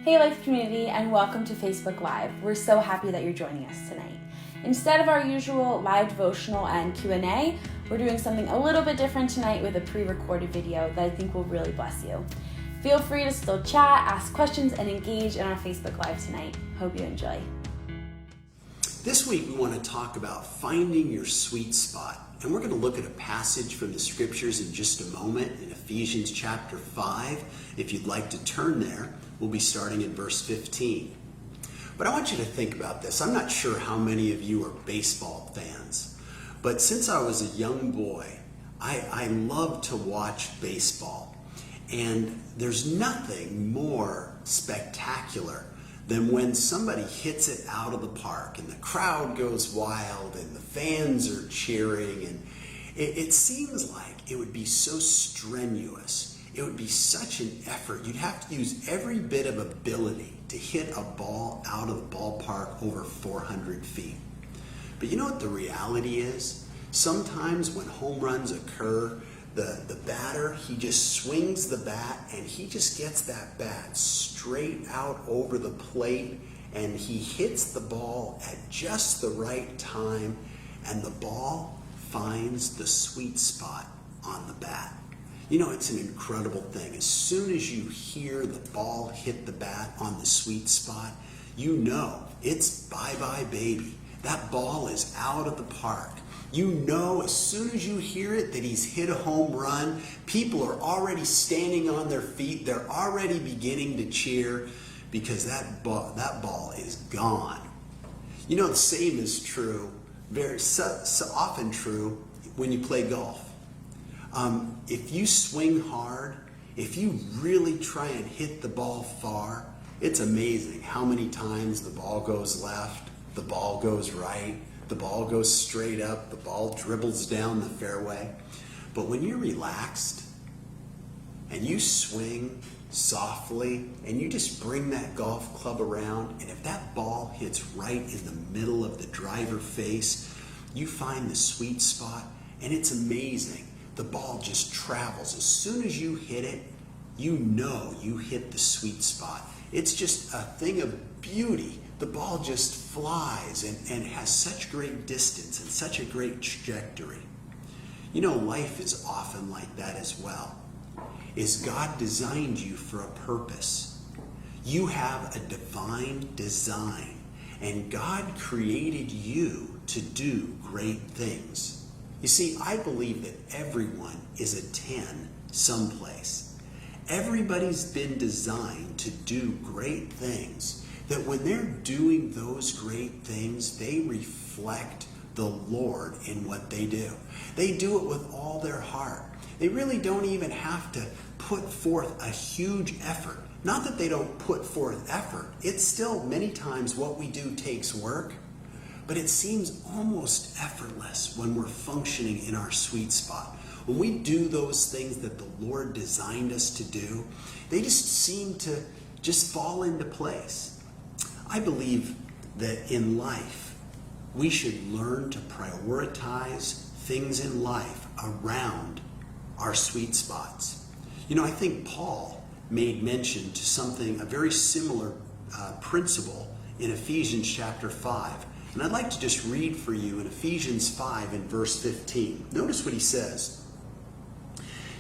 Hey Life community, and welcome to Facebook Live. We're so happy that you're joining us tonight. Instead of our usual live devotional and Q&A, we're doing something a little bit different tonight with a pre-recorded video that I think will really bless you. Feel free to still chat, ask questions, and engage in our Facebook Live tonight. Hope you enjoy. This week we want to talk about finding your sweet spot. And we're going to look at a passage from the scriptures in just a moment in Ephesians chapter 5. If you'd like to turn there, we'll be starting in verse 15. But I want you to think about this. I'm not sure how many of you are baseball fans, but since I was a young boy, I love to watch baseball. And there's nothing more spectacular than when somebody hits it out of the park and the crowd goes wild and the fans are cheering, and it seems like it would be so strenuous. It would be such an effort. You'd have to use every bit of ability to hit a ball out of the ballpark over 400 feet. But you know what the reality is? Sometimes when home runs occur, the batter, he just swings the bat and he just gets that bat straight out over the plate, and he hits the ball at just the right time, and the ball finds the sweet spot on the bat. You know, it's an incredible thing. As soon as you hear the ball hit the bat on the sweet spot, you know it's bye-bye, baby. That ball is out of the park. You know as soon as you hear it that he's hit a home run. People are already standing on their feet. They're already beginning to cheer because that ball is gone. You know, the same is true, so often true when you play golf. If you swing hard, if you really try and hit the ball far, it's amazing how many times the ball goes left, the ball goes right, the ball goes straight up, the ball dribbles down the fairway. But when you're relaxed and you swing softly and you just bring that golf club around, and if that ball hits right in the middle of the driver face, you find the sweet spot, and it's amazing. The ball just travels. As soon as you hit it, you know you hit the sweet spot. It's just a thing of beauty. The ball just flies and has such great distance and such a great trajectory. You know, life is often like that as well. God designed you for a purpose. You have a divine design, and God created you to do great things. You see, I believe that everyone is a 10 someplace. Everybody's been designed to do great things, that when they're doing those great things, they reflect the Lord in what they do. They do it with all their heart. They really don't even have to put forth a huge effort. Not that they don't put forth effort. It's still many times what we do takes work, but it seems almost effortless when we're functioning in our sweet spot. When we do those things that the Lord designed us to do, they just seem to just fall into place. I believe that in life, we should learn to prioritize things in life around our sweet spots. You know, I think Paul made mention to something, a very similar principle in Ephesians chapter 5. And I'd like to just read for you in Ephesians 5 and verse 15. Notice what he says.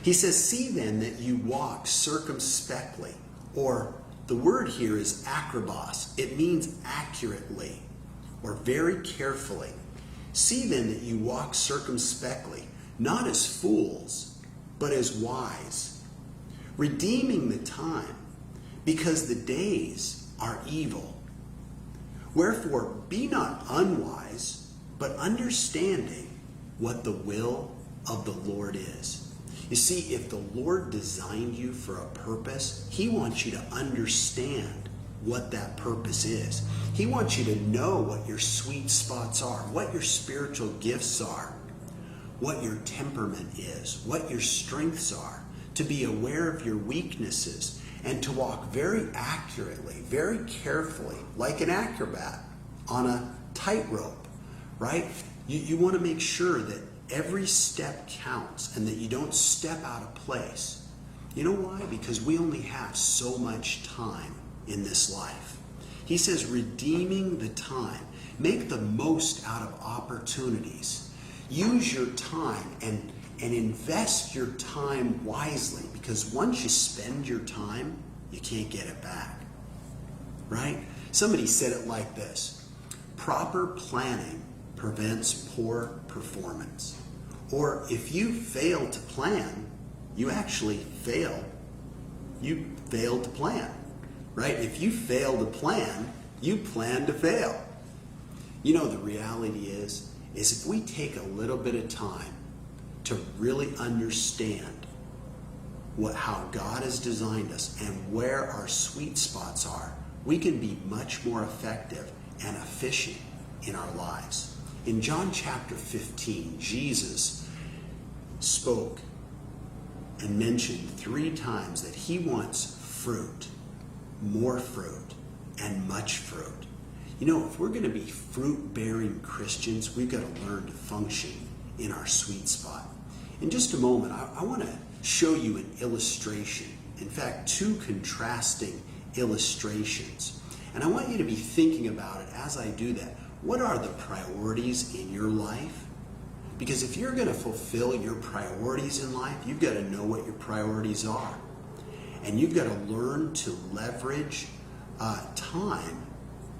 He says, "See then that you walk circumspectly," or the word here is akrobos. It means accurately or very carefully. "See then that you walk circumspectly, not as fools, but as wise, redeeming the time, because the days are evil. Wherefore, be not unwise, but understanding what the will of the Lord is." You see, if the Lord designed you for a purpose, He wants you to understand what that purpose is. He wants you to know what your sweet spots are, what your spiritual gifts are, what your temperament is, what your strengths are, to be aware of your weaknesses, and to walk very accurately, very carefully, like an acrobat on a tightrope, right? You want to make sure that every step counts and that you don't step out of place. You know why? Because we only have so much time in this life. He says, redeeming the time. Make the most out of opportunities. Use your time and invest your time wisely, because once you spend your time, you can't get it back. Right? Somebody said it like this: proper planning prevents poor performance. Or if you fail to plan, you actually fail. You fail to plan. Right? If you fail to plan, you plan to fail. You know, the reality is if we take a little bit of time to really understand how God has designed us and where our sweet spots are, we can be much more effective and efficient in our lives. In John chapter 15, Jesus spoke and mentioned 3 times that he wants fruit, more fruit, and much fruit. You know, if we're going to be fruit-bearing Christians, we've got to learn to function in our sweet spot. In just a moment, I want to show you an illustration. In fact, 2 contrasting illustrations. And I want you to be thinking about it as I do that. What are the priorities in your life? Because if you're going to fulfill your priorities in life, you've got to know what your priorities are. And you've got to learn to leverage time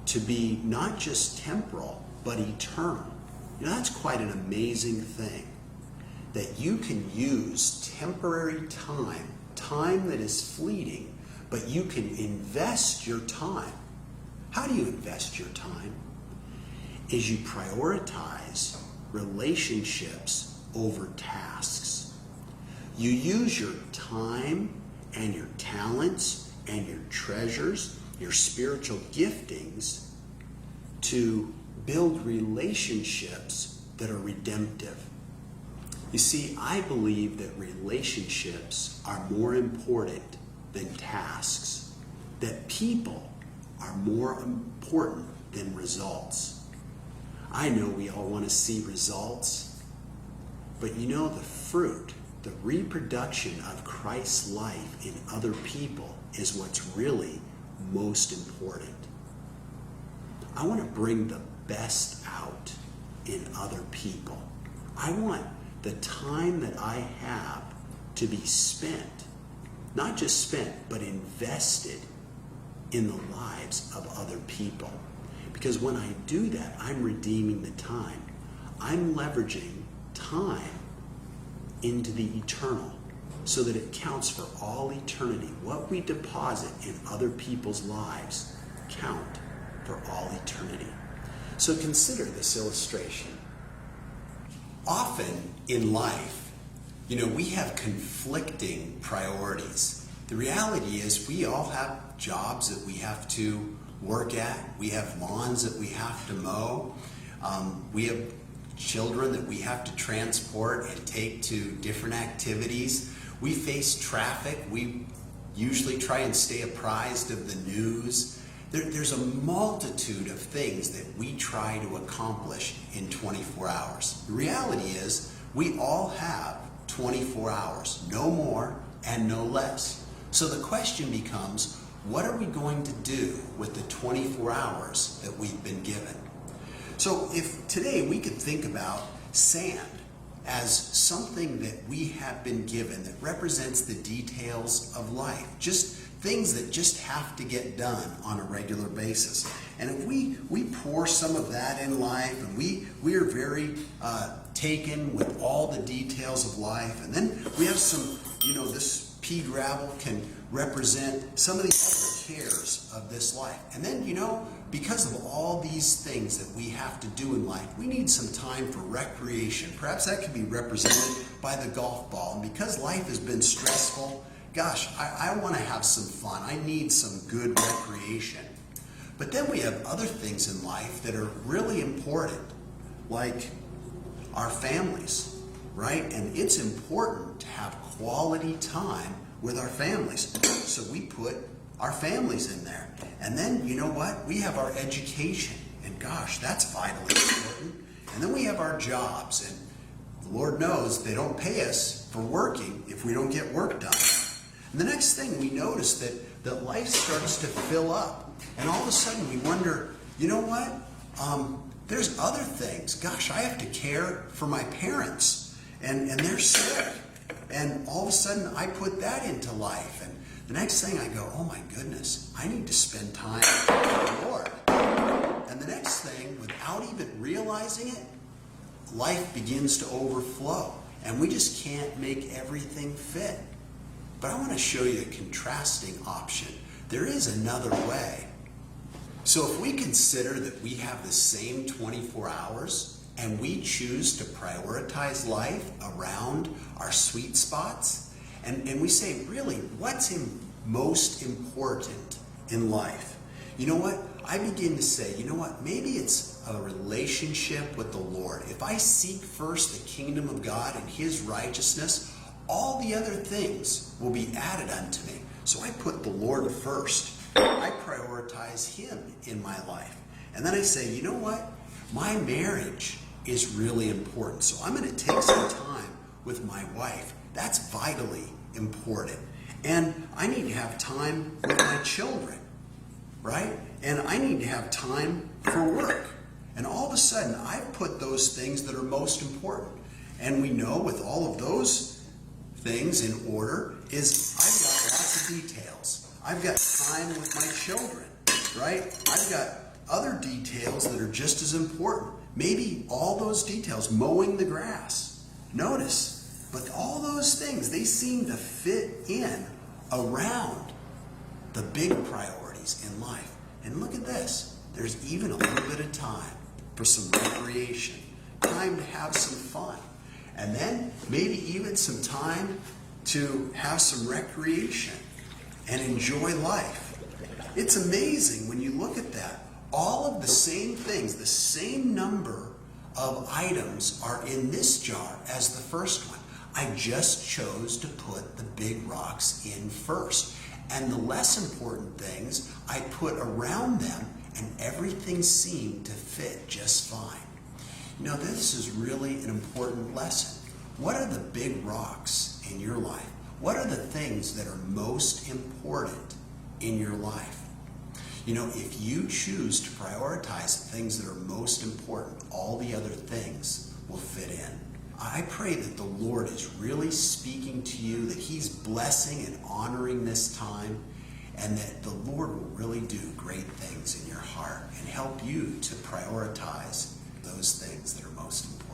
to be not just temporal, but eternal. You know, that's quite an amazing thing. That you can use temporary time that is fleeting, but you can invest your time. How do you invest your time? Is you prioritize relationships over tasks. You use your time and your talents and your treasures, your spiritual giftings, to build relationships that are redemptive. You see, I believe that relationships are more important than tasks, that people are more important than results. I know we all want to see results, but you know, the fruit, the reproduction of Christ's life in other people is what's really most important. I want to bring the best out in other people. I want the time that I have to be spent, not just spent, but invested in the lives of other people. Because when I do that, I'm redeeming the time. I'm leveraging time into the eternal so that it counts for all eternity. What we deposit in other people's lives count for all eternity. So consider this illustration. Often in life, you know, we have conflicting priorities. The reality is we all have jobs that we have to work at. We have lawns that we have to mow. We have children that we have to transport and take to different activities. We face traffic. We usually try and stay apprised of the news. There's a multitude of things that we try to accomplish in 24 hours. The reality is we all have 24 hours, no more and no less. So the question becomes, what are we going to do with the 24 hours that we've been given? So if today we could think about sand as something that we have been given that represents the details of life, just things that just have to get done on a regular basis. And if we pour some of that in life, and we are very taken with all the details of life, and then we have some, you know, this pea gravel can represent some of the other cares of this life. And then, you know, because of all these things that we have to do in life, we need some time for recreation. Perhaps that can be represented by the golf ball. And because life has been stressful, gosh, I want to have some fun. I need some good recreation. But then we have other things in life that are really important, like our families, right? And it's important to have quality time with our families. So we put our families in there. And then, you know what? We have our education. And gosh, that's vitally important. And then we have our jobs. And the Lord knows they don't pay us for working if we don't get work done. And the next thing we notice that life starts to fill up. And all of a sudden we wonder, you know what? There's other things. Gosh, I have to care for my parents. And they're sick. And all of a sudden I put that into life. And the next thing I go, oh my goodness, I need to spend time with the Lord. And the next thing, without even realizing it, life begins to overflow. And we just can't make everything fit. But I want to show you a contrasting option. There is another way. So if we consider that we have the same 24 hours and we choose to prioritize life around our sweet spots, and we say, really, what's most important in life? You know what? I begin to say, you know what? Maybe it's a relationship with the Lord. If I seek first the kingdom of God and His righteousness, all the other things will be added unto me. So I put the Lord first. I prioritize Him in my life. And then I say, you know what? My marriage is really important. So I'm going to take some time with my wife. That's vitally important. And I need to have time with my children, right? And I need to have time for work. And all of a sudden, I've put those things that are most important. And we know with all of those things in order is I've got lots of details. I've got time with my children, right? I've got other details that are just as important. Maybe all those details, mowing the grass. Notice, but all those things, they seem to fit in around the big priorities in life. And look at this. There's even a little bit of time for some recreation, time to have some fun, and then maybe even some time to have some recreation and enjoy life. It's amazing when you look at that. All of the same things, the same number of items are in this jar as the first one. I just chose to put the big rocks in first. And the less important things I put around them, and everything seemed to fit just fine. You know, this is really an important lesson. What are the big rocks in your life? What are the things that are most important in your life? You know, if you choose to prioritize the things that are most important, all the other things will fit in. I pray that the Lord is really speaking to you, that He's blessing and honoring this time, and that the Lord will really do great things in your heart and help you to prioritize those things that are most important.